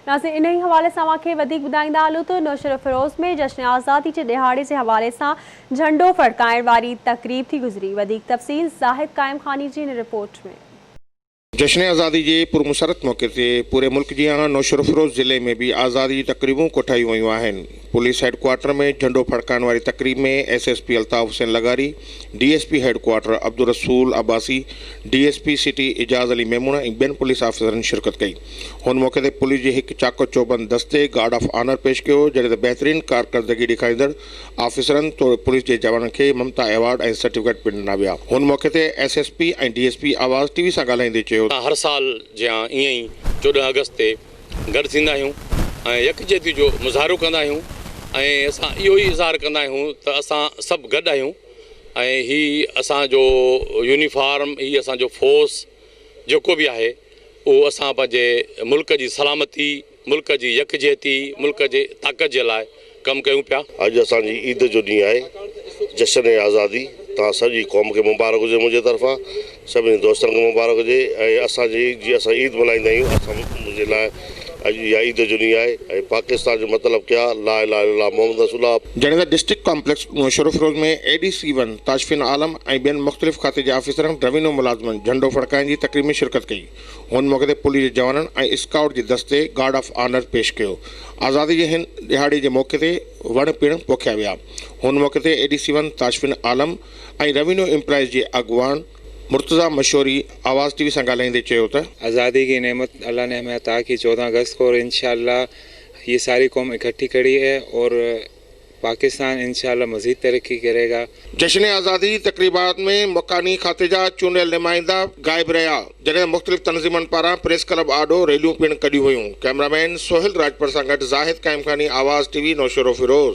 नाज़रीन, इन हवाले से अवांखे वधीक ॿुधाईंदा हलूं त नौशर फिरोज़ में जश्न आज़ादी जे दिहाड़े जे हवाले से झंडो फड़काइण वारी तकरीब थी गुज़री। वधीक तफ़सील ज़ाहिद काइम खानी जी इन रिपोर्ट में। जश्न आज़ादी के पुरमसरत मौके से पूरे मुल्क जी नौशर फिरोज़ ज़िले में भी आज़ादी जी तकरीबूं कोठाई वयूं आहिनि। पुलिस हेडक्वार्टर में झंडो फड़काइण वारी तकरीब में SSP Altaf Hussain Lagari, DSP headquarter Abdul Rasool Abbasi, DSP city Ijaz Ali Memon ऐं ॿियनि पुलिस आफ़िसरनि शिरकत कई। हुन मौके ते पुलिस जे हिकु चाको चौबंद दस्ते गार्ड ऑफ ऑनर पेश कयो, जॾहिं त बहितरीन कारकर्दगी ॾेखारींदड़ आफ़िसरनि तौरु पुलिस जे जवाननि खे ममता अवार्ड ऐं सर्टिफिकेट पिणु ॾिना विया। हुन मौके ते SSP ऐं DSP आवाज़ TV सां ॻाल्हाईंदे चयो, हर साल जहाँ ईअं ई 14 अगस्त ते गॾु थींदा आहियूं ऐं यकजहती जो मुज़ाहिरो कंदा आहियूं ऐं असां इहो ई इज़हार कंदा आहियूं त असां सभु गॾु आहियूं ऐं हीउ असांजो यूनिफॉर्म, हीउ असांजो फोर्स जेको बि आहे उहो असां पंहिंजे मुल्क जी सलामती, मुल्क जी यकजहती, मुल्क जे ताक़त जे लाइ कमु कयूं पिया। अॼु असांजी ईद जो ॾींहुं आहे, जश्न आज़ादी। तव्हां सॼी क़ौम खे मुबारक हुजे मुंहिंजे तरफ़ां, सभिनी दोस्तनि खे मुबारक हुजे। ऐं असांजी जीअं असां ईद मल्हाईंदा आहियूं, असां मुंहिंजे लाइ अॼु इहा ईद जो ॾींहुं आहे ऐं पाकिस्तान जो मतिलबु क्या ला इलाहा इल्लल्लाह मोहम्मद रसूलुल्लाह। जॾहिं त डिस्ट्रिक्ट कॉम्प्लेक्स नौशर फिरोज़ में ADC1 ताशफिन आलम ऐं ॿियनि मुख़्तलिफ़ खाते जे आफ़िसरनि रेवेन्यू मुलाज़िमनि झंडो फड़काइण जी तकरीब में शिरकत कई। हुन मौके ते पुलिस जे जवाननि ऐं स्काउट जे दस्ते गार्ड ऑफ ऑनर पेश कयो। आज़ादी जे हिन दिहाड़े जे मौके ते वण पिणु पोखिया विया। हुन मौके ते ADC1 ताशफिन आलम ऐं रेवेन्यू एम्प्लॉइज़ जे अॻुवान मुर्तज़ा मशहूरी आवाज़ TV सां ॻाल्हाईंदे चयो त आज़ादी की नेमत अल्लाह ने हमें अता की 14 अगस्त को, और इंशाअल्लाह ये सारी कौम इकट्ठी खड़ी है और पाकिस्तान इंशाअल्लाह मज़ीद तरक्की करेगा। जश्न आज़ादी तकरीबात में मकानी खाते जा चूंडियल नुमाइंदा गायब रहा, जॾहिं मुख़्तलिफ़ तंज़ीमनि पारां प्रेस क्लब आॾो रैलियूं पिणु कढियूं हुयूं। कैमरामैन सोहिल राजपर सां गॾु ज़ाहिद काइम खानी, आवाज़ TV, नौशर फिरोज़।